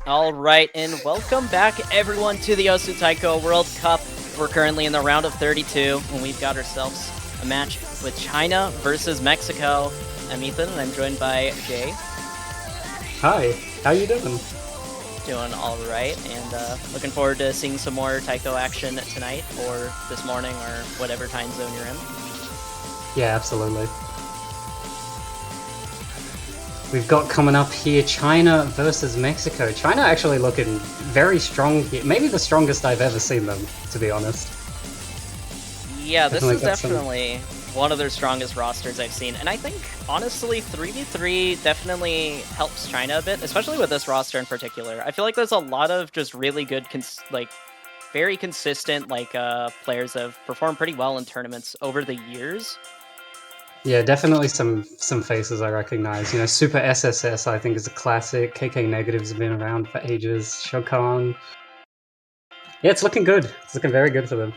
All right, and welcome back everyone to the Osu Taiko World Cup. We're currently in the round of 32, and we've got ourselves a match with China versus Mexico. I'm Ethan, and I'm joined by Jay. Hi, how you doing? Doing all right, and looking forward to seeing some more Taiko action tonight, or this morning, or whatever time zone you're in. Yeah, absolutely. We've got coming up here China versus Mexico. China actually looking very strong here. Maybe the strongest I've ever seen them, to be honest. Yeah, this is definitely one of their strongest rosters I've seen. And I think, honestly, 3v3 definitely helps China a bit, especially with this roster in particular. I feel like there's a lot of just really good, very consistent players that have performed pretty well in tournaments over the years. Yeah, definitely some faces I recognize. You know, Super SSS I think is a classic. KK Negatives have been around for ages. Shokan. Yeah, it's looking good. It's looking very good for them.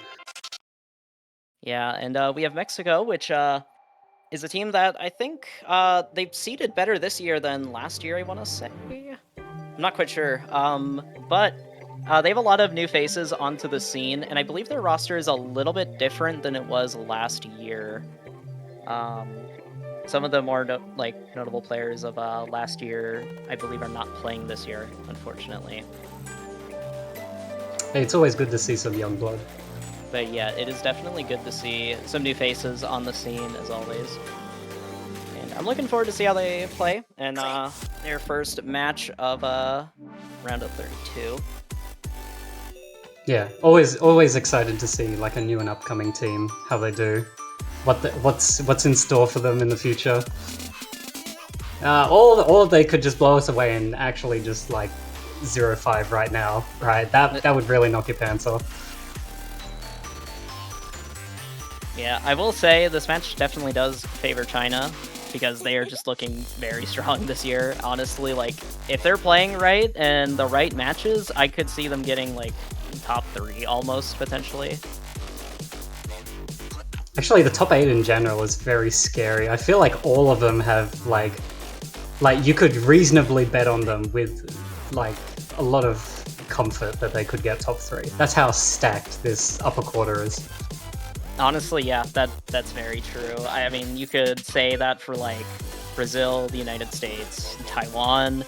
Yeah, and we have Mexico, which is a team that I think they've seeded better this year than last year, I want to say. I'm not quite sure, but they have a lot of new faces onto the scene, and I believe their roster is a little bit different than it was last year. Some of the more notable players of last year, I believe, are not playing this year, unfortunately. Hey, it's always good to see some young blood. But yeah, it is definitely good to see some new faces on the scene, as always. And I'm looking forward to see how they play in their first match of round of 32. Yeah, always excited to see like a new and upcoming team, how they do, what's in store for them in the future. Or they could just blow us away and actually just like 0-5 right now, right? That would really knock your pants off. Yeah, I will say this match definitely does favor China, because they are just looking very strong this year. Honestly, like, if they're playing right and the right matches, I could see them getting, like, top 3 almost, potentially. Actually, the top 8 in general is very scary. I feel like all of them have, like you could reasonably bet on them with, like, a lot of comfort that they could get top 3. That's how stacked this upper quarter is. Honestly, yeah, that's very true. I mean, you could say that for, like, Brazil, the United States, Taiwan.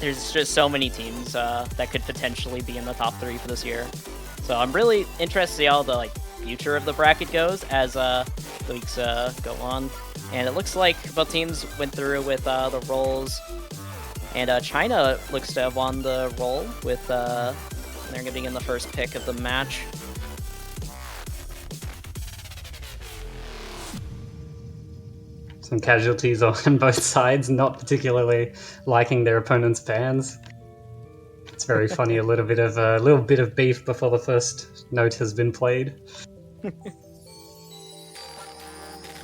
There's just so many teams that could potentially be in the top 3 for this year. So I'm really interested to see how the future of the bracket goes as the weeks go on. And it looks like both teams went through with the rolls. And China looks to have won the roll with they're getting in the first pick of the match. Some casualties on both sides, not particularly liking their opponent's bans. It's very funny. A little bit of beef before the first note has been played. If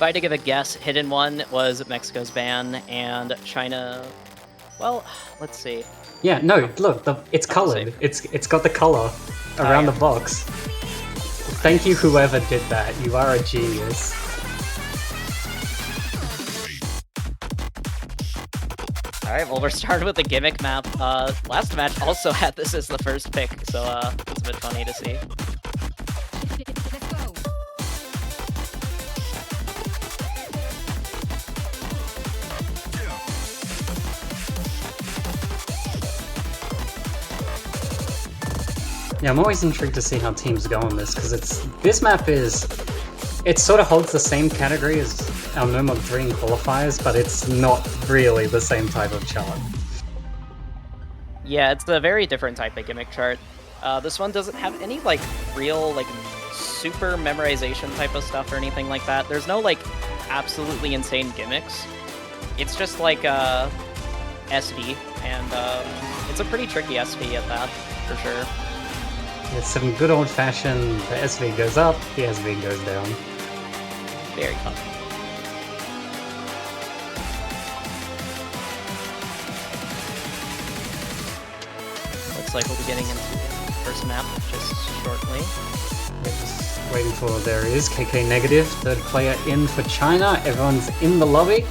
I had to give a guess, hidden one was Mexico's ban, and China. Well, let's see. Yeah, no, look, it's colored. It's got the color around the box. Thank you, whoever did that. You are a genius. Alright, well, we're starting with the gimmick map. Last match also had this as the first pick, so it's a bit funny to see. Yeah, I'm always intrigued to see how teams go on this, because this map it sort of holds the same category as our No Mod Dream qualifiers, but it's not really the same type of chart. Yeah, it's a very different type of gimmick chart. This one doesn't have any real super memorization type of stuff or anything like that. There's no absolutely insane gimmicks. It's just SV, and it's a pretty tricky SV at that, for sure. It's some good old-fashioned, the SV goes up, the SV goes down. Very fun. Looks like we'll be getting into the first map just shortly. We're just waiting for, there is KK Negative, third player in for China. Everyone's in the lobby.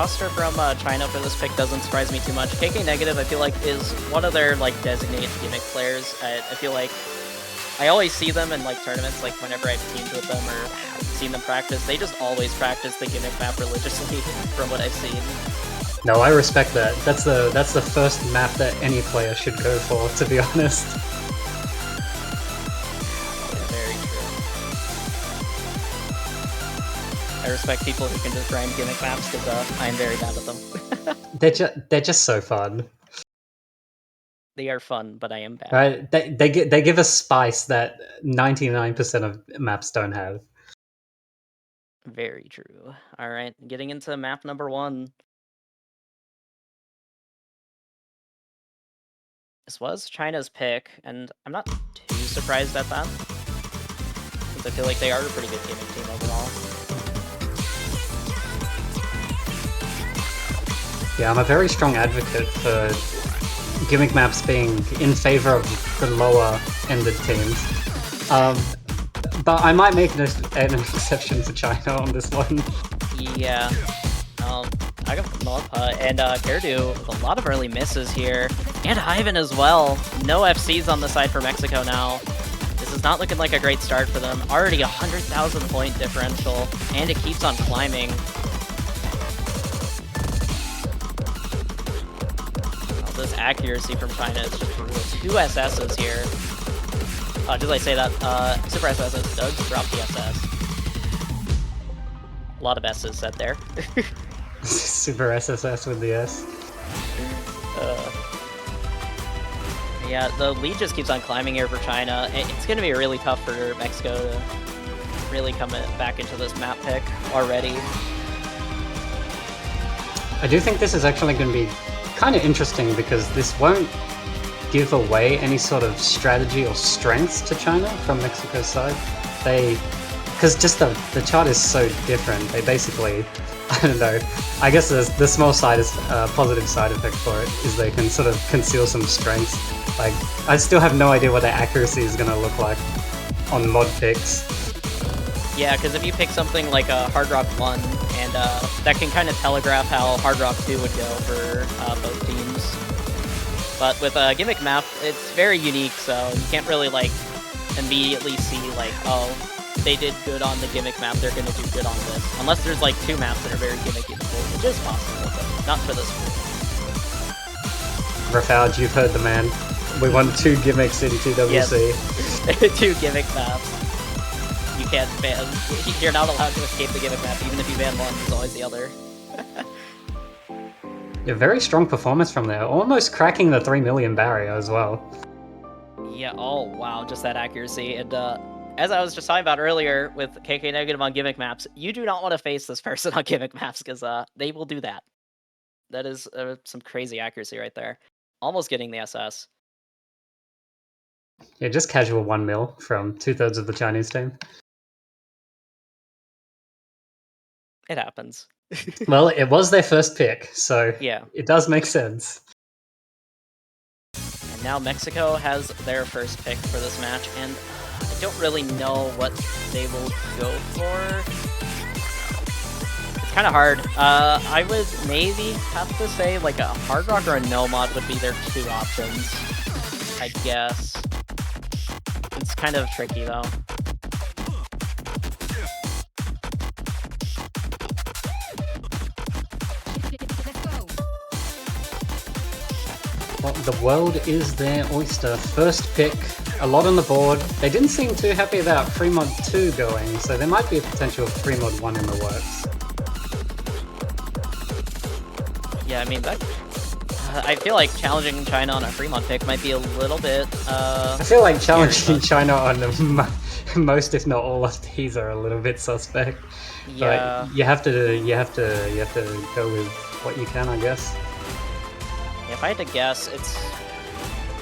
roster from China for this pick doesn't surprise me too much. KK Negative, I feel like, is one of their like designated gimmick players. I feel like I always see them in like tournaments, like whenever I've teamed with them or seen them practice. They just always practice the gimmick map religiously, from what I've seen. No, I respect that. That's the first map that any player should go for, to be honest. Very true. I respect people who can just grind gimmick maps because I'm very bad at them. They're just so fun. They are fun, but I am bad. Right? They give a spice that 99% of maps don't have. Very true. All right, getting into map number 1. This was China's pick, and I'm not too surprised at that, because I feel like they are a pretty good gimmick team overall. Yeah, I'm a very strong advocate for gimmick maps being in favor of the lower-ended teams. But I might make an exception for China on this one. Yeah. I got Malpa and Gerdu with a lot of early misses here. And Ivan as well. No FCs on the side for Mexico now. This is not looking like a great start for them. Already 100,000 point differential, and it keeps on climbing. Oh, this accuracy from China is just brutal. 2 SSs here. Just like I say that, Super SSs does drop the SS. A lot of S's said there. Super SSS with the S. Yeah, the lead just keeps on climbing here for China. It's going to be really tough for Mexico to really come back into this map pick already. I do think this is actually going to be kind of interesting because this won't give away any sort of strategy or strengths to China from Mexico's side. Because just the chart is so different, they basically, I don't know, I guess the small side is positive side effect for it, is they can sort of conceal some strengths. Like, I still have no idea what their accuracy is going to look like on mod picks. Yeah, because if you pick something like a Hard Rock 1, and that can kind of telegraph how Hard Rock 2 would go for both teams. But with a gimmick map, it's very unique, so you can't really like immediately see like, oh, they did good on the gimmick map, they're gonna do good on this. Unless there's like 2 maps that are very gimmicky, which is possible, but not for this one. Rafauj, you've heard the man. We want 2 gimmicks in TWC. Yes. 2 gimmick maps. You can't ban. You're not allowed to escape the gimmick map, even if you ban one, there's always the other. Yeah, very strong performance from there. Almost cracking the 3 million barrier as well. Yeah, oh wow, just that accuracy. And as I was just talking about earlier with KK Negative on gimmick maps, you do not want to face this person on gimmick maps because they will do that. That is some crazy accuracy right there. Almost getting the SS. Yeah, just casual 1 mil from 2/3 of the Chinese team. It happens. Well, it was their first pick, so yeah, it does make sense. And now Mexico has their first pick for this match, and I don't really know what they will go for. It's kind of hard. I would maybe have to say like a Hard Rock or a No Mod would be their 2 options, I guess. It's kind of tricky though. Well, the world is their oyster. First pick, a lot on the board. They didn't seem too happy about free mod 2 going, so there might be a potential free mod 1 in the works. Yeah, I mean, that. I feel like challenging China on a free mod pick might be a little bit. I feel like challenging China on most, if not all, of these are a little bit suspect. Yeah. But you have to go with what you can, I guess. If I had to guess, it's,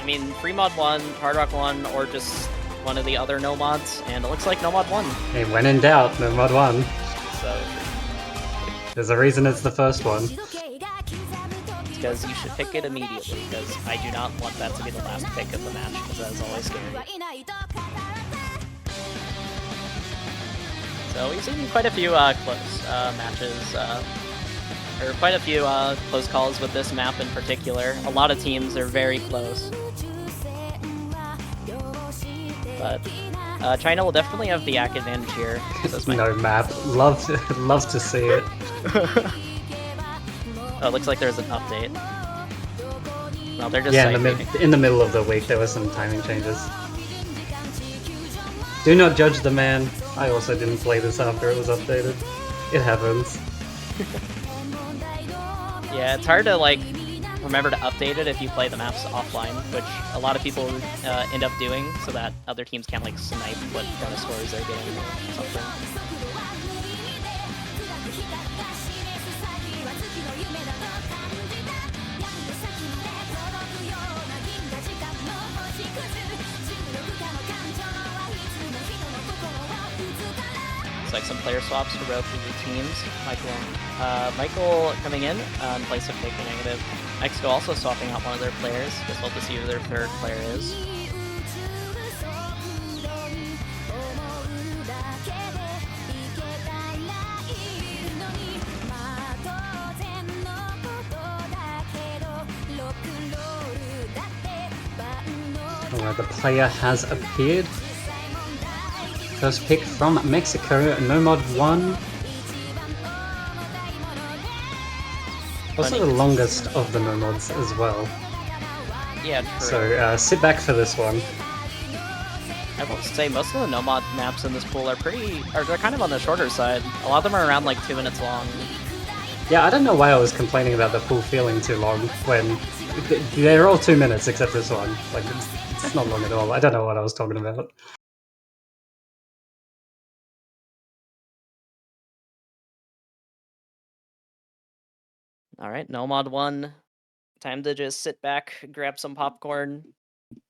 I mean, free mod 1, Hard Rock 1, or just one of the other no mods, and it looks like no mod 1. Hey, when in doubt, no mod 1. So there's a reason it's the first one. It's because you should pick it immediately, because I do not want that to be the last pick of the match, because that is always scary. So we've seen quite a few close matches There are quite a few close calls with this map in particular. A lot of teams are very close. But China will definitely have the ACK advantage here. No map. Love to see it. Oh, it looks like there's an update. No, they're just in the middle of the week there were some timing changes. Do not judge the man. I also didn't play this after it was updated. It happens. Yeah, it's hard to like remember to update it if you play the maps offline, which a lot of people end up doing, so that other teams can't like snipe what kind of scores they're getting or something. Looks like some player swaps for both of the teams. Michael coming in in place of taking negative. Mexico also swapping out one of their players. Guess we'll have to see who their third player is. Alright, the player has appeared. First pick from Mexico, Nomad1. Also the longest of the Nomads as well. Yeah, true. So sit back for this one. I will say most of the Nomad maps in this pool are they're kind of on the shorter side. A lot of them are around like 2 minutes long. Yeah, I don't know why I was complaining about the pool feeling too long when they're all 2 minutes except this one. Like it's not long at all. I don't know what I was talking about. All right, Nomad 1. Time to just sit back, grab some popcorn,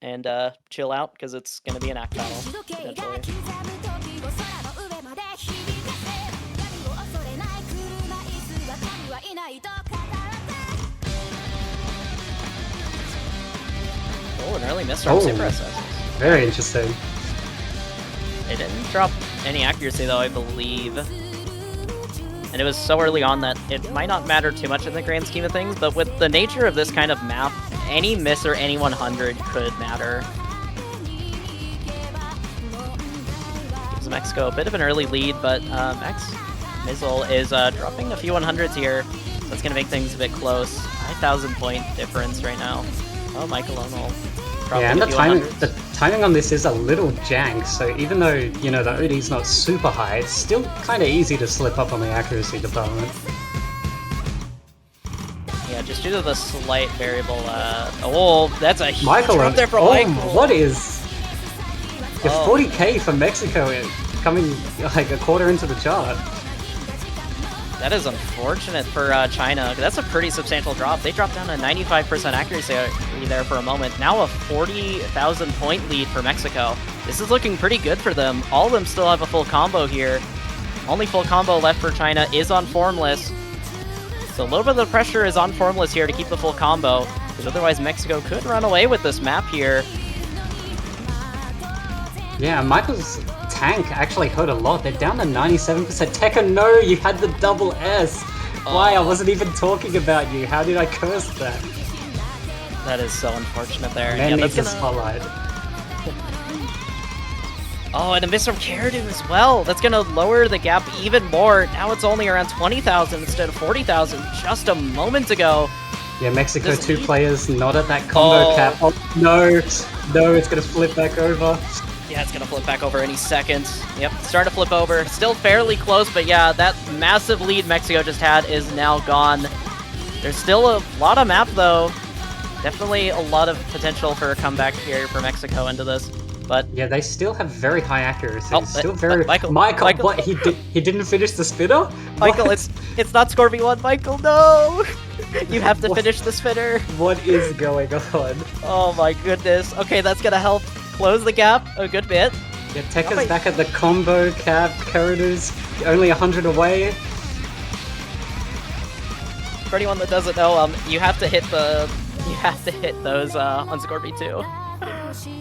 and chill out, because it's going to be an act battle, eventually. Oh, an early miss from Super SS. Very interesting. They didn't drop any accuracy, though, I believe. And it was so early on that it might not matter too much in the grand scheme of things, but with the nature of this kind of map, any miss or any 100 could matter. Gives Mexico a bit of an early lead, but Max Mizzle is dropping a few 100s here. That's going to make things a bit close. 9,000 point difference right now. Oh, Michael O'Neill. Yeah, and the timing on this is a little jank, so even though, you know, the OD's not super high, it's still kind of easy to slip up on the accuracy department. Yeah, just due to the slight variable, oh, that's a huge Michael drop there for Michael! What is... Your 40k for Mexico coming like a quarter into the chart. That is unfortunate for China. That's a pretty substantial drop. They dropped down to 95% accuracy there for a moment. Now a 40,000 point lead for Mexico. This is looking pretty good for them. All of them still have a full combo here. Only full combo left for China is on Formless. So a little bit of the pressure is on Formless here to keep the full combo, because otherwise Mexico could run away with this map here. Yeah, Michael's tank actually hurt a lot. They're down to 97%. Tekka, no, you had the double S. Why? I wasn't even talking about you. How did I curse that? That is so unfortunate there. Man needs a spotlight. Oh, and a miss from Caradu as well. That's going to lower the gap even more. Now it's only around 20,000 instead of 40,000 just a moment ago. Yeah, Mexico, two players not at that combo cap. Oh, no, it's going to flip back over. Yeah, it's going to flip back over any second. Yep, starting to flip over. Still fairly close, but yeah, that massive lead Mexico just had is now gone. There's still a lot of map, though. Definitely a lot of potential for a comeback here for Mexico into this. But yeah, they still have very high accuracy. Oh, Michael, what? He didn't finish the spinner? Michael, what? it's not score V1, Michael, no! You have to finish the spinner. What is going on? Oh my goodness. Okay, that's gonna help close the gap a good bit. Yeah, Tekka's back at the combo cap. Karadu's only 100 away. For anyone that doesn't know, you have to hit those on score V2.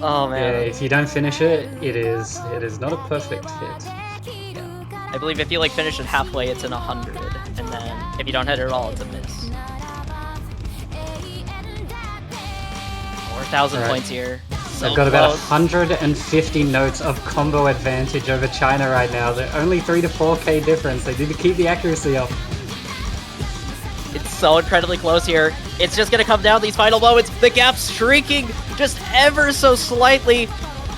Oh man. Yeah, if you don't finish it, it is not a perfect hit. Yeah. I believe if you finish it halfway, it's in 100. and then if you don't hit it at all, it's a miss. 4,000 points here. So They've got about close. 150 notes of combo advantage over China right now. They're only 3 to 4k difference. They need to keep the accuracy up. It's so incredibly close here. It's just gonna come down these final moments. The gap's shrinking just ever so slightly.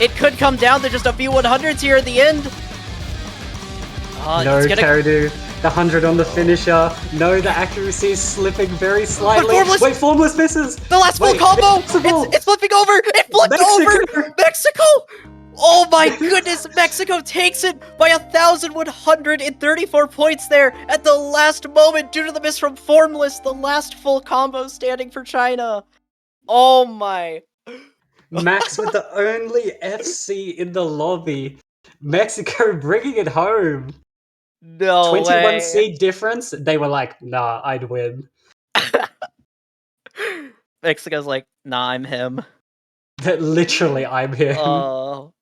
It could come down to just a few 100s here at the end. No, Caradu. The 100 on the finisher. No, the accuracy is slipping very slightly. Wait, Formless misses! The last full combo! It's flipping over! It flipped over! Mexico! Oh my goodness! Mexico takes it by 1,134 points there at the last moment due to the miss from Formless. The last full combo standing for China. Oh my. Max with the only FC in the lobby. Mexico bringing it home. No 21 way. seed difference. They were like, nah, I'd win. Mexico's like, nah, I'm him. Literally, I'm him. Oh.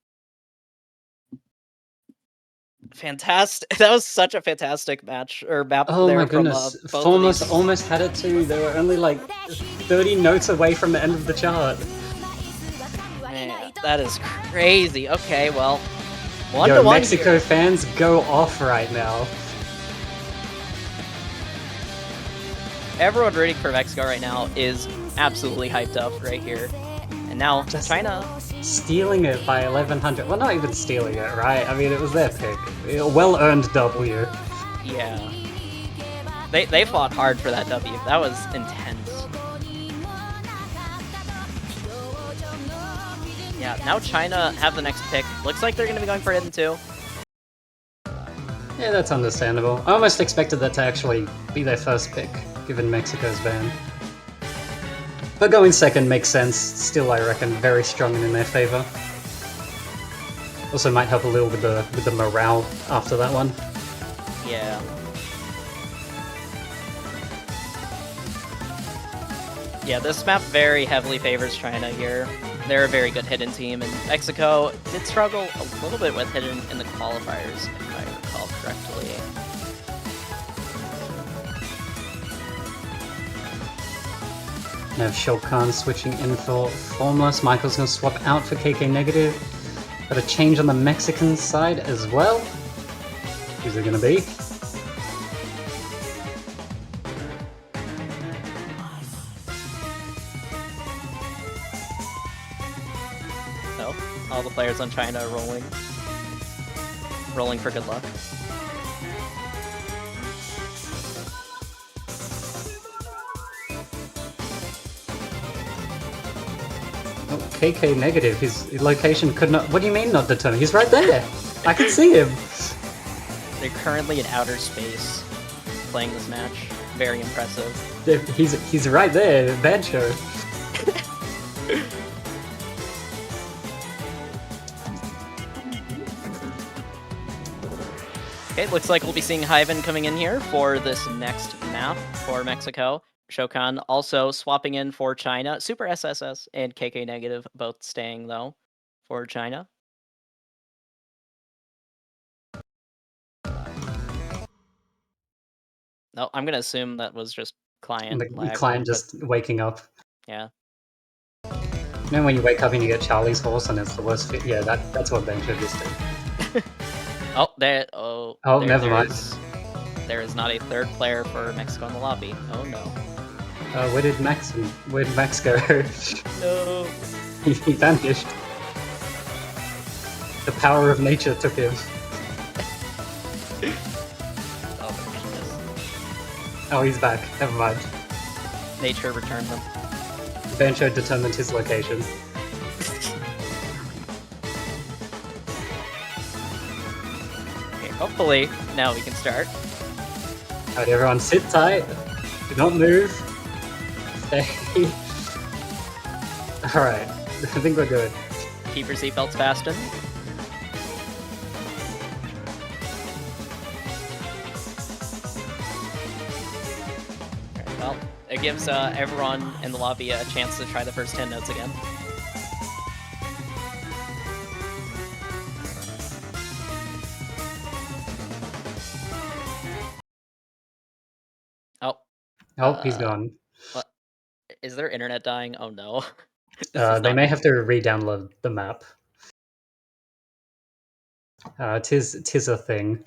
Fantastic. That was such a fantastic match, or map Oh there my from goodness. both Formless of these. almost had it too. They were only like 30 notes away from the end of the chart. Man, that is crazy. Okay, well, 1 Yo, to 1 Mexico here. fans go off right now. Everyone rooting for Mexico right now is absolutely hyped up right here. And now, Just China... stealing it by 1,100. Well, not even stealing it, right? I mean, it was their pick. A well-earned W. Yeah. They fought hard for that W. That was intense. Yeah, now China have the next pick. Looks like they're going to be going for Hidden 2. Yeah, that's understandable. I almost expected that to actually be their first pick, given Mexico's ban. But going second makes sense. Still, I reckon, very strong and in their favor. Also might help a little with the morale after that one. Yeah. Yeah, this map very heavily favors China here. They're a very good hidden team, and Mexico did struggle a little bit with hidden in the qualifiers, if I recall correctly. Now Shulkan switching in for Formless. Michael's gonna swap out for KK Negative. Got a change on the Mexican side as well. Who's it gonna be? Oh, all the players on China are rolling. Rolling for good luck. Oh, KK Negative. His location could not. What do you mean not determined? He's right there. I can see him. They're currently in outer space playing this match. Very impressive. He's right there. Bad show. Okay, looks like we'll be seeing Hyven coming in here for this next map for Mexico. Shokan also swapping in for China. Super SSS and KK Negative both staying, though, for China. No, I'm going to assume that was just client The lag. client just waking up. Yeah. You know when you wake up and you get Charlie's horse and it's the worst fit? Yeah, that's what Bencho just did. Oh, oh, never mind. There is not a third player for Mexico in the lobby. Oh no. Where did Max go? No. He vanished. The power of nature took him. Oh my goodness. Oh, he's back. Never mind. Nature returned them. Bencho determined his location. Okay, hopefully now we can start. Alright, everyone, sit tight. Do not move. Stay. Alright, I think we're good. Keep your seatbelts fastened. Alright, well, it gives everyone in the lobby a chance to try the first 10 notes again. Oh, Oh, he's uh, gone. what? Is their internet dying? Oh no. This is They not may good. have to re-download the map. Tis a thing.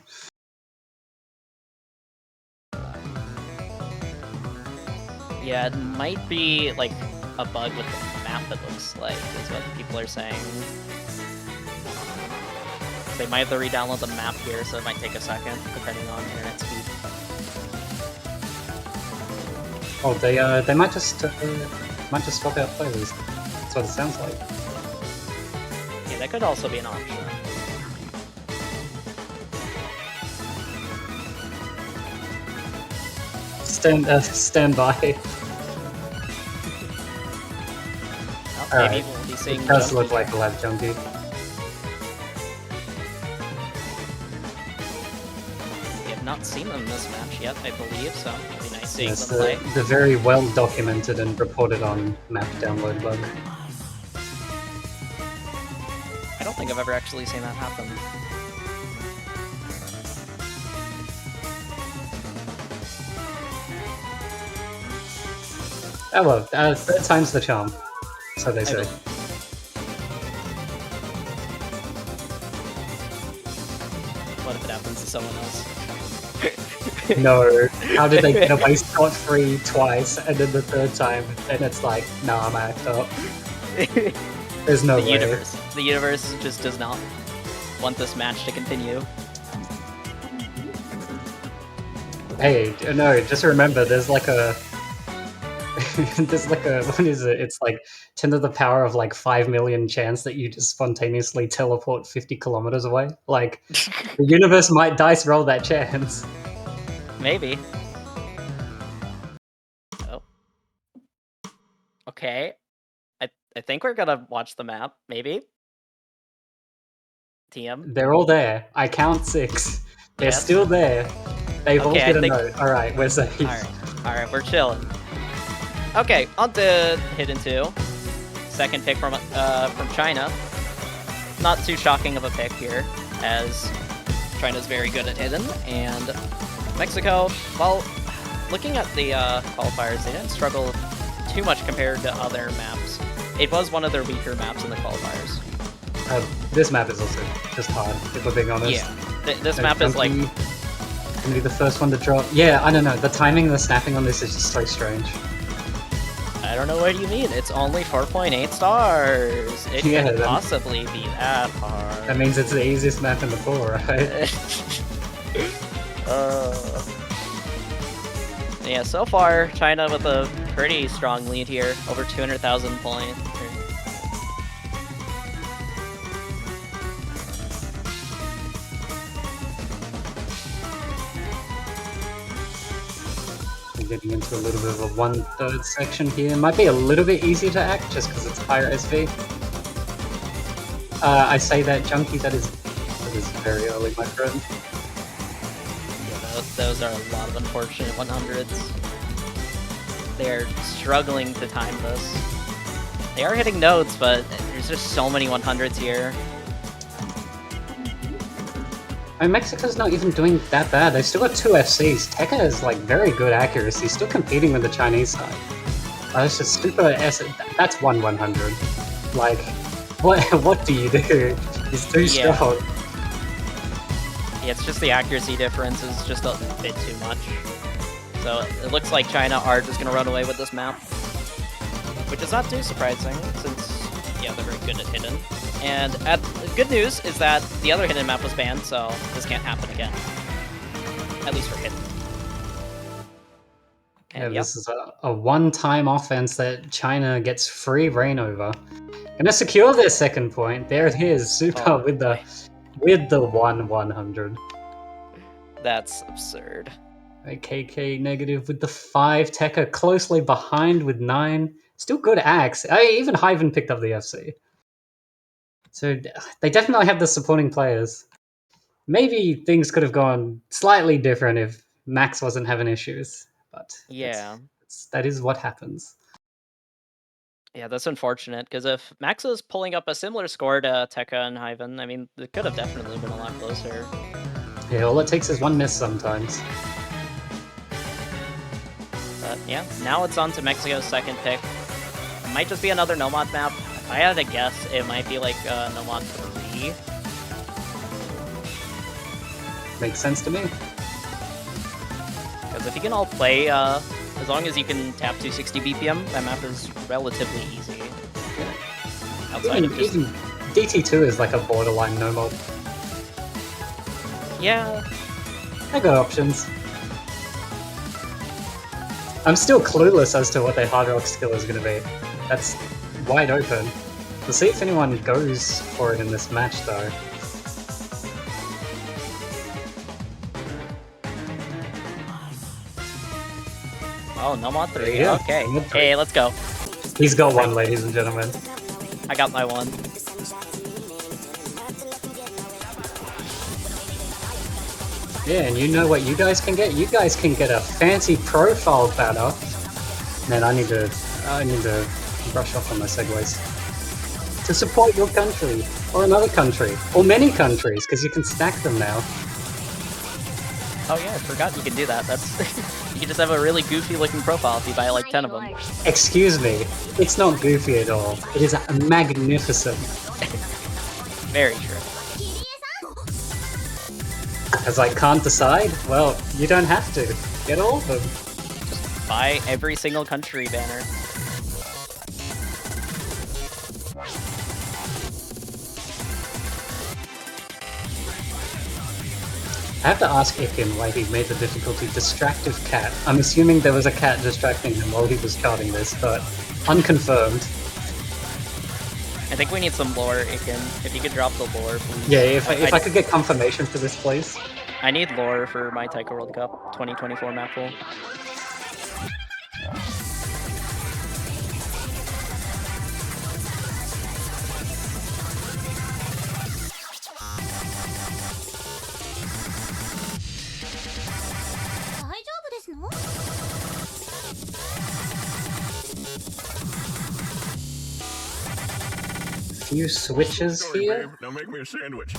Yeah, it might be like a bug with the map, it looks like, is what people are saying. They might have to re-download the map here, so it might take a second, depending on internet speed. Oh, they might just swap out players. That's what it sounds like. Yeah, that could also be an option. Stand by. Well, maybe we'll be seeing It does Junkie look like here. a lab junkie. We have not seen them this match yet, I believe, so it'll be nice seeing Yes, them play. the very well documented and reported on map download bug. I don't think I've ever actually seen that happen. Oh well, third time's the charm. So they say. What if it happens to someone else? No. How did they get away scot-free twice, and then the third time, and it's like, nah, I'm act up. There's no way. The universe just does not want this match to continue. Hey, no, just remember, there's like a... what is it? It's like 10 to the power of like 5 million chance that you just spontaneously teleport 50 kilometers away. Like, the universe might dice roll that chance. Maybe. Oh. Okay. I think we're gonna watch the map, maybe? TM? They're all there. I count 6. They're Yes. still there. They've all Okay, hit a note. Alright, we're safe. Alright, we're chilling. Okay, on to Hidden 2. Second pick from China. Not too shocking of a pick here, as China's very good at Hidden, and Mexico, well, looking at the qualifiers, they didn't struggle too much compared to other maps. It was one of their weaker maps in the qualifiers. This map is also just hard, if we're being honest. Yeah, this map is like... Gonna be the first one to drop. Yeah, I don't know, the timing and the snapping on this is just so strange. I don't know what you mean, it's only 4.8 stars! It couldn't possibly be that hard. That means it's the easiest map in the pool, right? Yeah, so far, China with a pretty strong lead here, over 200,000 points. Getting into a little bit of a 1/3 section here. Might be a little bit easier to act just because it's higher SV. I say that, Junkie, that is very early, my friend. Yeah, those are a lot of unfortunate 100s. They're struggling to time this. They are hitting nodes, but there's just so many 100s here. And Mexico's not even doing that bad. They've still got 2 FCs. Tekka is like very good accuracy, still competing with the Chinese side. It's just super S. That's 1/100. Like, what do you do? He's too strong. Yeah, it's just the accuracy difference is just a bit too much. So it looks like China are just gonna run away with this map, which is not too surprising since yeah they're very good at Hidden. And the good news is that the other Hidden map was banned, so this can't happen again. At least for Hidden. And this is a one-time offense that China gets free reign over. Gonna secure their second point. There it is, Super with the 1/100. That's absurd. KK negative with the 5. Tekka closely behind with 9. Still good axe. Even Hyven picked up the FC. So they definitely have the supporting players. Maybe things could have gone slightly different if Max wasn't having issues, but yeah, that is what happens. Yeah, that's unfortunate, because if Max is pulling up a similar score to Tekka and Hyven, I mean, it could have definitely been a lot closer. Yeah, all it takes is one miss sometimes. But yeah, now it's on to Mexico's second pick. It might just be another Nomad map. If I had to guess, it might be like Nomad 3. Makes sense to me. Because if you can all play, as long as you can tap 260 BPM, that map is relatively easy. Outside of just... Even DT2 is like a borderline no mod. Yeah. I got options. I'm still clueless as to what their hard rock skill is going to be. That's wide open. We'll see if anyone goes for it in this match, though. Oh, Nomad 3. Yeah, okay. Nomad 3. Hey, let's go. He's got one, ladies and gentlemen. I got my one. Yeah, and you know what you guys can get? You guys can get a fancy profile banner. Man, I need to brush off on my segues. To support your country, or another country, or many countries, because you can stack them now. Oh yeah, I forgot you can do that. That's you can just have a really goofy looking profile if you buy like 10 of them. Excuse me, it's not goofy at all. It is magnificent. Very true. As I can't decide? Well, you don't have to. Get all of them. Just buy every single country banner. I have to ask Ikin why he made the difficulty distractive cat. I'm assuming there was a cat distracting him while he was charting this, but unconfirmed. I think we need some lore, Ikin. If you could drop the lore, please. Yeah, if I could get confirmation for this, please. I need lore for my Taiko World Cup 2024 map pool. Few switches here. Babe. Now make me a sandwich.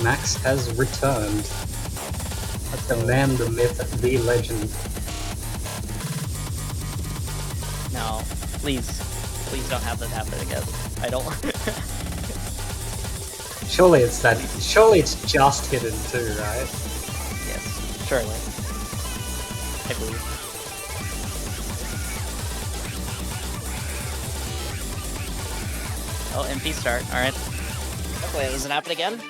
Max has returned. The man, the myth, the legend. No, please don't have that happen again. I don't. Surely it's that. Surely it's just hidden too, right? Yes, surely. I believe. Oh, MP start. All right. Hopefully it doesn't happen again.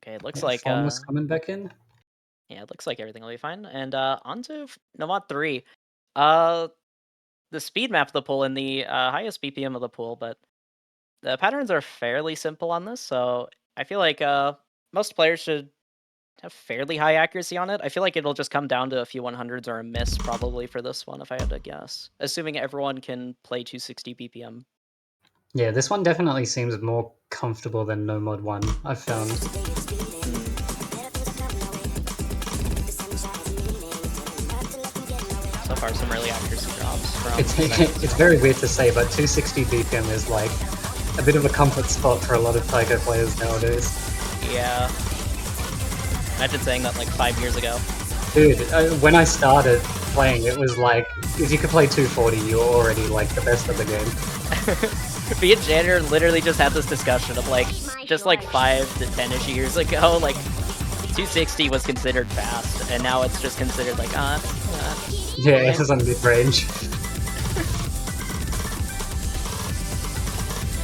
Okay, it looks like Formless coming back in. yeah, it looks like everything will be fine. And on to Nomad 3. The speed map of the pool and the highest BPM of the pool, but the patterns are fairly simple on this, so I feel like most players should have fairly high accuracy on it. I feel like it'll just come down to a few 100s or a miss probably for this one if I had to guess. Assuming everyone can play 260 BPM. Yeah, this one definitely seems more comfortable than No Mod 1, I've found. So far, some early accuracy drops from... It's very weird to say, but 260 BPM is like a bit of a comfort spot for a lot of Taiko players nowadays. Yeah. Imagine saying that like 5 years ago. Dude, when I started playing, it was like, if you could play 240, you were already like the best of the game. Me and Janner literally just had this discussion of like, just like 5 to 10-ish years ago, like 260 was considered fast, and now it's just considered like, Yeah, it is on mid-range.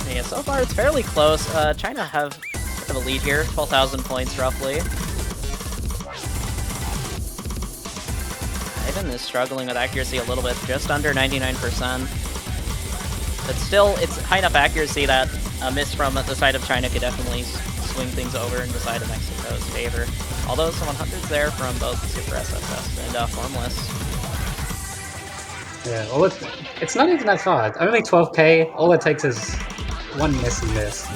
Yeah, so far it's fairly close. China have a lead here, 12,000 points roughly. Ivan is struggling with accuracy a little bit, just under 99%. But still, it's high enough accuracy that a miss from the side of China could definitely swing things over in the side of Mexico's favor. Although some 100s there from both Super SSS and Formless. Yeah, well, it's not even that far. Only 12k, all it takes is one miss and miss.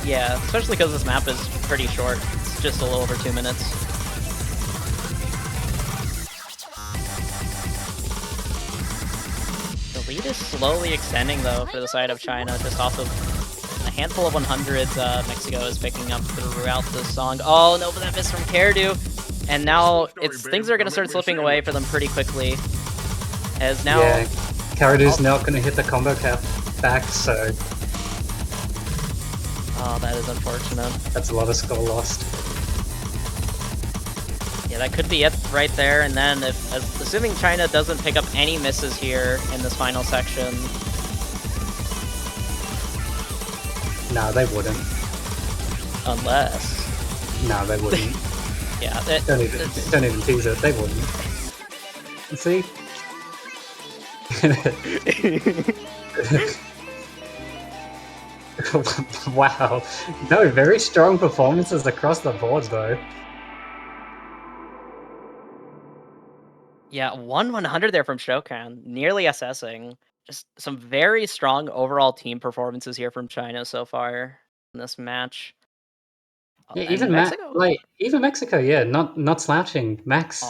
Yeah, especially because this map is pretty short. It's just a little over 2 minutes. The lead is slowly extending though for the side of China, just off of a handful of 100s Mexico is picking up throughout the song. Oh no, but that miss from Caradu. And now things are going to start slipping away for them pretty quickly. As now... Yeah, Caradu's not going to hit the combo cap back, so... Oh, that is unfortunate. That's a lot of score lost. Yeah, that could be it right there, and then assuming China doesn't pick up any misses here in this final section... No, they wouldn't. Unless... No, they wouldn't. Yeah, don't even tease it, they wouldn't. See? Wow. No, very strong performances across the board, though. Yeah, 100 there from Shokan, nearly assessing. Just some very strong overall team performances here from China so far in this match. Yeah, And even Mexico. Even Mexico, yeah, not slouching. Max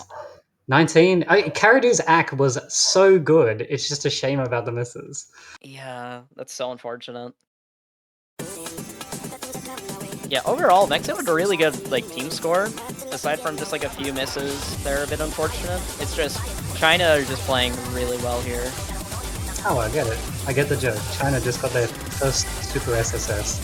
19. Caradu's act was so good. It's just a shame about the misses. Yeah, that's so unfortunate. Yeah, overall, Mexico had a really good team score. Aside from just a few misses, they're a bit unfortunate. It's just China are just playing really well here. Oh, I get it. I get the joke. China just got their first Super SSS.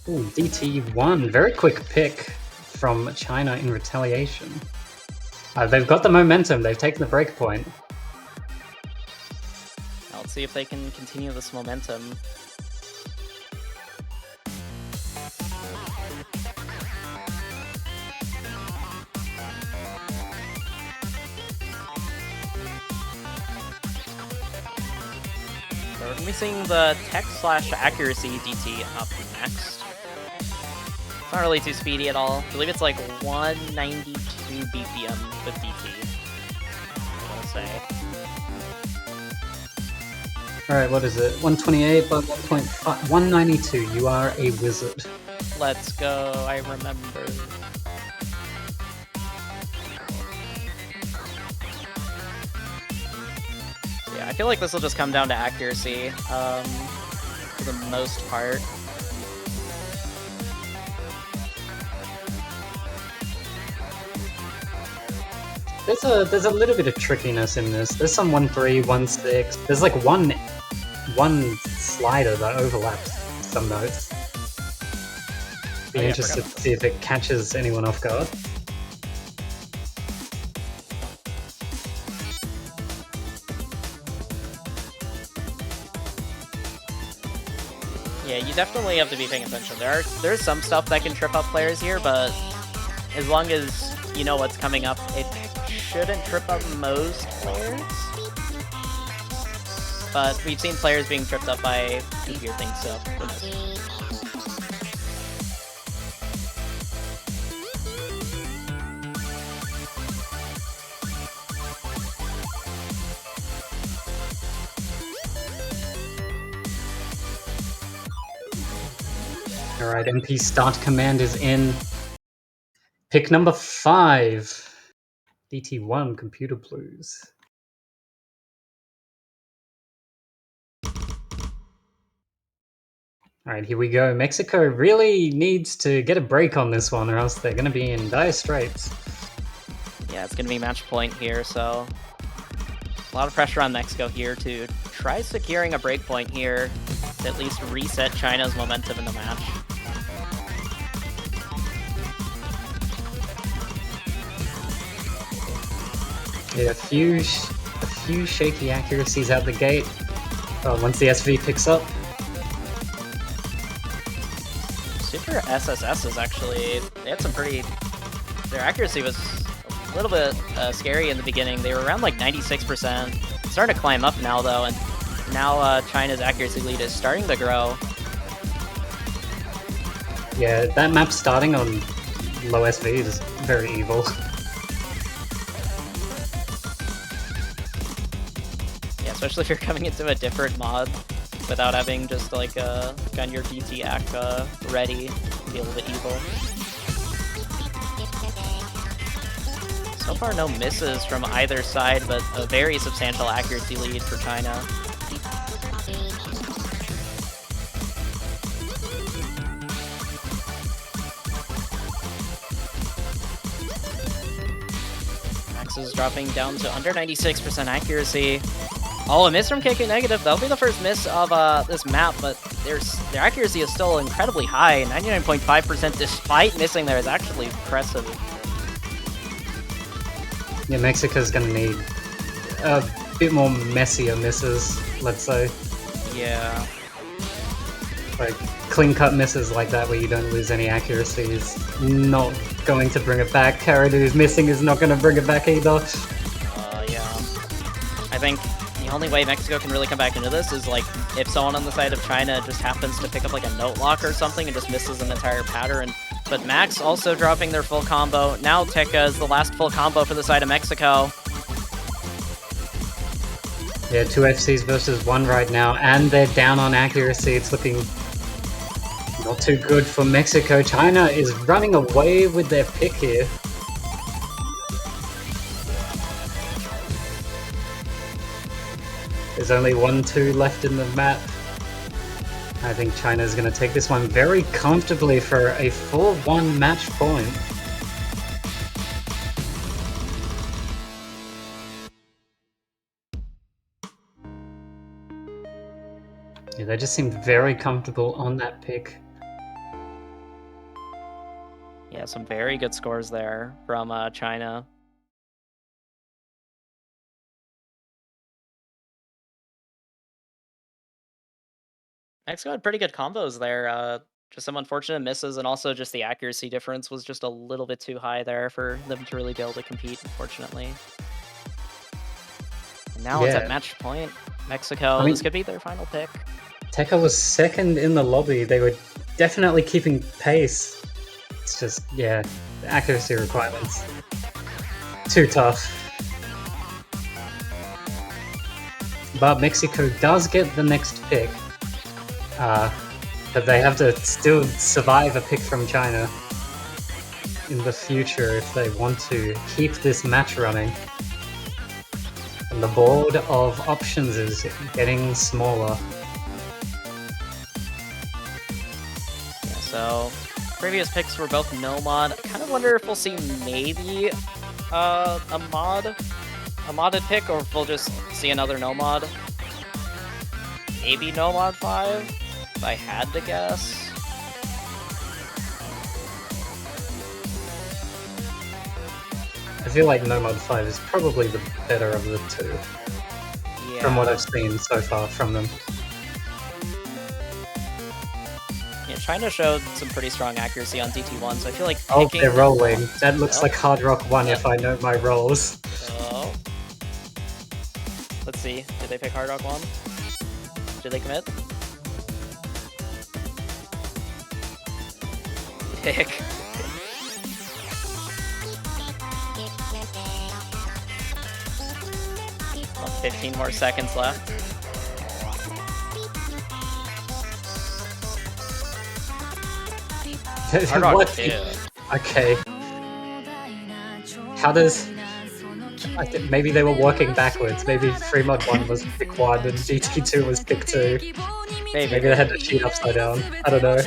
Ooh, DT1. Very quick pick from China in retaliation. They've got the momentum. They've taken the break point. Let's see if they can continue this momentum. So we're going to be seeing the tech/accuracy DT up next. It's not really too speedy at all. I believe it's 192 BPM with DT. I'll say. Alright, what is it? 128 by 1.5. 192. You are a wizard. Let's go. I remember. Yeah, I feel like this will just come down to accuracy for the most part. There's a little bit of trickiness in this. There's some 1-3, 1-6. There's one slider that overlaps some notes. Be interested to see if it catches anyone off guard. Yeah, you definitely have to be paying attention. There's some stuff that can trip up players here, but as long as you know what's coming up, it shouldn't trip up most players. But we've seen players being tripped up by easier things, so who knows. Alright, MP start command is in. Pick number 5. DT1 Computer Blues. Alright, here we go. Mexico really needs to get a break on this one, or else they're going to be in dire straits. Yeah, it's going to be match point here, so a lot of pressure on Mexico here to try securing a break point here to at least reset China's momentum in the match. Yeah, a few shaky accuracies out the gate. Once the SV picks up. Super SSS is actually, they had some pretty, their accuracy was a little bit scary in the beginning. They were around 96%. It's starting to climb up now though, and now China's accuracy lead is starting to grow. Yeah, that map starting on low SV is very evil. Yeah, especially if you're coming into a different mod without having just gun your DT act ready, be a little bit evil. So far, no misses from either side, but a very substantial accuracy lead for China. Max is dropping down to under 96% accuracy. Oh, a miss from KK Negative. That'll be the first miss of this map, but their accuracy is still incredibly high. 99.5% despite missing there is actually impressive. Yeah, Mexico's gonna need a bit more messier misses, let's say. Yeah. Like, clean-cut misses like that where you don't lose any accuracy is not going to bring it back. Karadu's missing is not going to bring it back either. Yeah. I think the only way Mexico can really come back into this is, like, if someone on the side of China just happens to pick up, like, a note lock or something and just misses an entire pattern. But Max also dropping their full combo. Now Tekka is the last full combo for the side of Mexico. Yeah, 2 FCs versus 1 right now, and they're down on accuracy. It's looking not too good for Mexico. China is running away with their pick here. There's only 1-2 left in the map. I think China's going to take this one very comfortably for a 4-1 match point. Yeah, they just seem very comfortable on that pick. Yeah, some very good scores there from China. Mexico had pretty good combos there. Just some unfortunate misses, and also just the accuracy difference was just a little bit too high there for them to really be able to compete, unfortunately. And now it's at match point. Mexico, this could be their final pick. Tekka was second in the lobby. They were definitely keeping pace. It's just, yeah, the accuracy requirements. Too tough. But Mexico does get the next pick. But they have to still survive a pick from China in the future if they want to keep this match running. And the board of options is getting smaller. Yeah, so previous picks were both no mod. I kind of wonder if we'll see maybe a modded pick, or if we'll just see another no mod. Maybe no mod 5, if I had to guess. I feel like no mod 5 is probably the better of the two. Yeah. From what I've seen so far from them. Yeah, China showed some pretty strong accuracy on DT1, so I feel like oh, they're rolling. That looks like Hard Rock 1 if I know my rolls. Oh. Let's see. Did they pick Hard Rock 1? Did they commit? Pick. 15 more seconds left. Hard Rock 2. Okay. How does... maybe they were working backwards. Maybe Free Mod 1 was pick 1 and GT2 was pick 2. Maybe they had to cheat upside down. I don't know.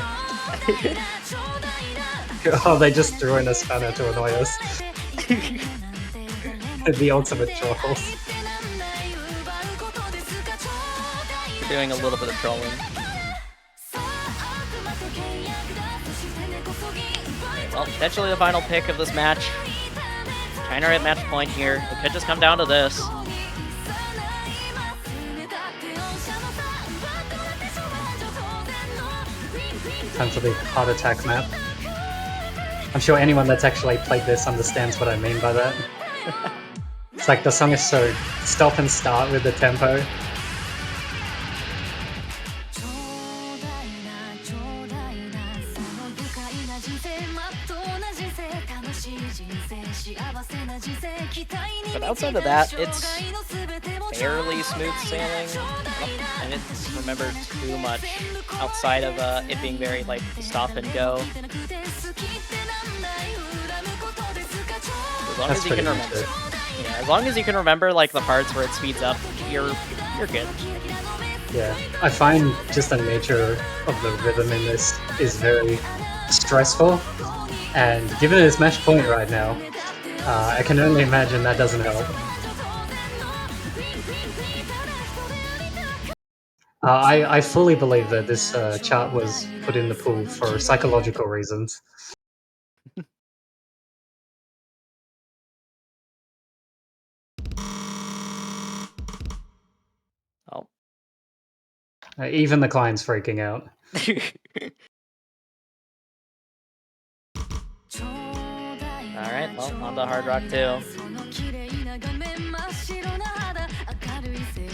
Oh, they just threw in a spanner to annoy us. The ultimate trolls. Doing a little bit of trolling. Well, potentially the final pick of this match. China are at match point here. It could just come down to this. Time for the heart attack map. I'm sure anyone that's actually played this understands what I mean by that. It's like the song is so stop and start with the tempo. But outside of that, it's fairly smooth sailing. I didn't remember too much outside of it being very like stop and go. There's long That's as you can pretty much remember. it. Yeah, as long as you can remember like the parts where it speeds up, you're good. Yeah, I find just the nature of the rhythm in this is very stressful, and given its match point right now, I can only imagine that doesn't help. I fully believe that this chart was put in the pool for psychological reasons. Oh. Even the client's freaking out. Alright, well, on to Hard Rock 2.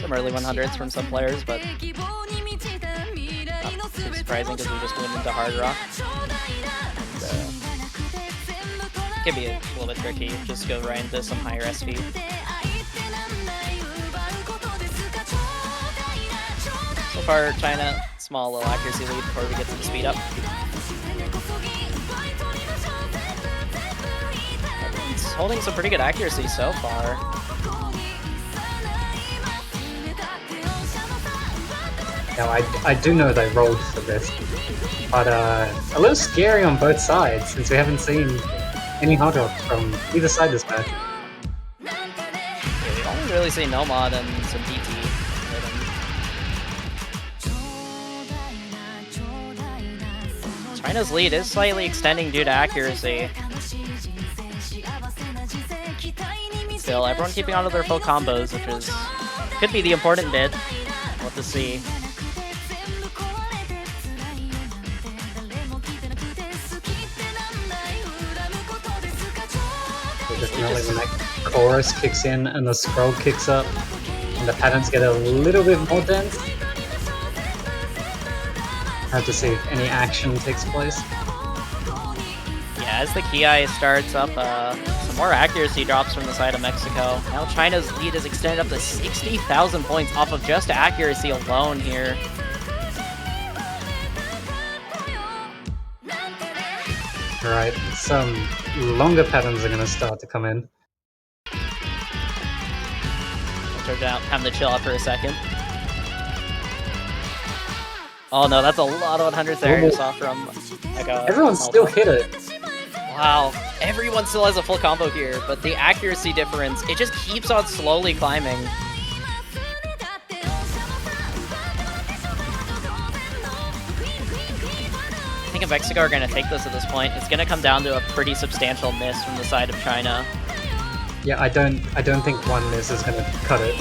Some early 100s from some players, but not too surprising because we just went into Hard Rock. So, it can be a little bit tricky, just go right into some higher SP. So far, China, small little accuracy lead before we get to the speed up. Everyone's holding some pretty good accuracy so far. Now, I do know they rolled for this, but a little scary on both sides since we haven't seen any hard rock from either side this match. Yeah, we've only really seen Nomad and some DT. China's lead is slightly extending due to accuracy. Still, everyone keeping on to their full combos, which is could be the important bit. We'll have to see. Definitely when that chorus kicks in and the scroll kicks up and the patterns get a little bit more dense. Have to see if any action takes place. Yeah, as the Ki starts up, some more accuracy drops from the side of Mexico. Now China's lead is extended up to 60,000 points off of just accuracy alone here. Alright, some longer patterns are going to start to come in. Time to chill out for a second. Oh no, that's a lot of 100s there you saw from like everyone still hit it. Wow, everyone still has a full combo here, but the accuracy difference, it just keeps on slowly climbing. I think if Mexico are going to take this at this point, it's going to come down to a pretty substantial miss from the side of China. Yeah, I don't think one miss is going to cut it.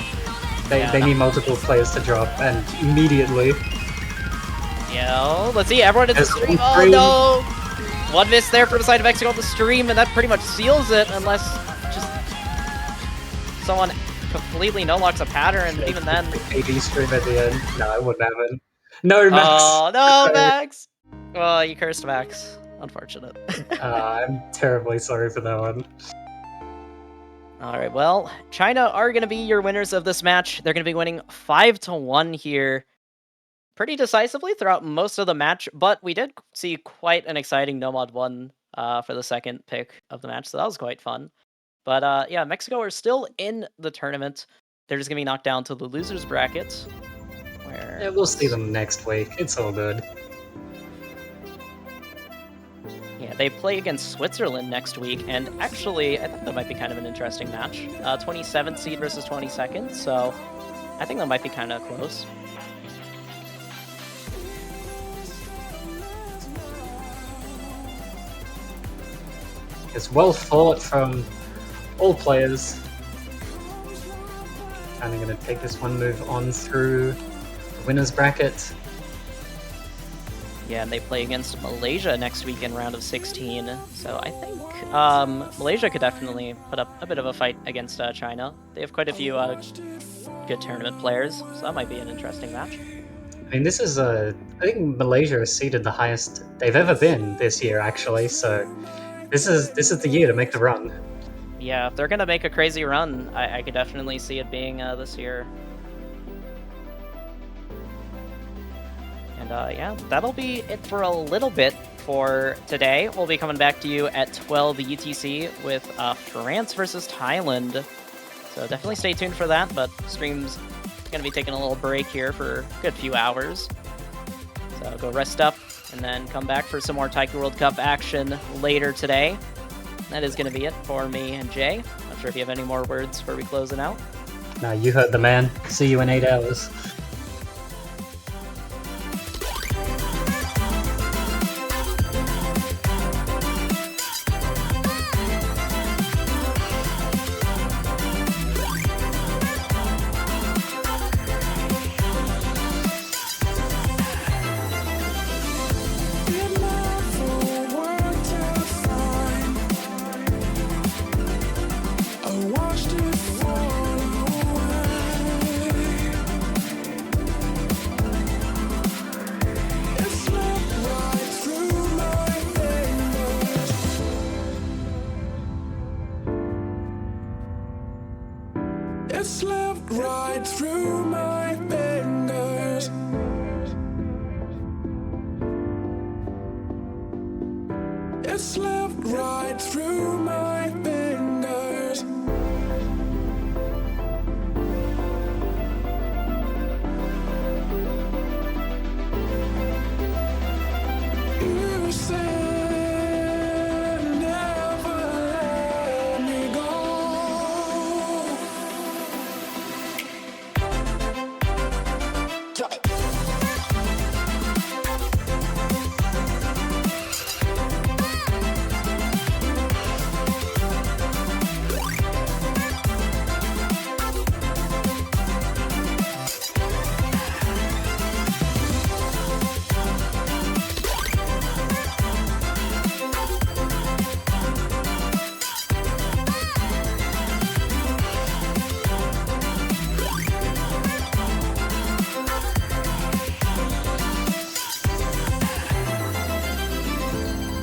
They need multiple players to drop, and immediately. Yo, let's see, everyone in the stream. Oh no! One miss there from the side of Mexico on the stream, and that pretty much seals it, unless just someone completely no-locks a pattern, but even then... AD stream at the end. No, it wouldn't happen. No, Max! Oh, no, Max! Oh, you cursed Max. Unfortunate. I'm terribly sorry for that one. Alright, well, China are going to be your winners of this match. They're going to be winning 5-1 here. Pretty decisively throughout most of the match, but we did see quite an exciting Nomad 1 for the second pick of the match, so that was quite fun. But yeah, Mexico are still in the tournament. They're just going to be knocked down to the losers bracket. Yeah, we'll see them next week. It's all good. Yeah, they play against Switzerland next week, and actually, I think that might be kind of an interesting match. 27th seed versus 22nd, so I think that might be kind of close. It's well fought from all players. And I'm going to take this one move on through the winner's bracket. Yeah, and they play against Malaysia next week in round of 16. So I think Malaysia could definitely put up a bit of a fight against China. They have quite a few good tournament players, so that might be an interesting match. I mean, this is I think Malaysia has seeded the highest they've ever been this year, actually. So this is the year to make the run. Yeah, if they're gonna make a crazy run, I could definitely see it being this year. And yeah, that'll be it for a little bit for today. We'll be coming back to you at 12 UTC with France versus Thailand. So definitely stay tuned for that, but stream's going to be taking a little break here for a good few hours. So go rest up and then come back for some more Taiko World Cup action later today. That is going to be it for me and Jay. Not sure if you have any more words before we close it out. No, you heard the man. See you in 8 hours. It slipped right through my fingers. It slipped right through my fingers. You said never let me go. Drop it.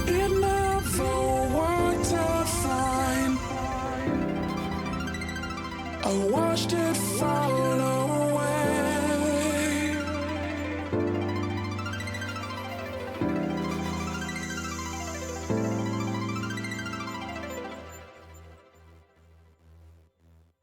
It never worked out fine. I watched it fall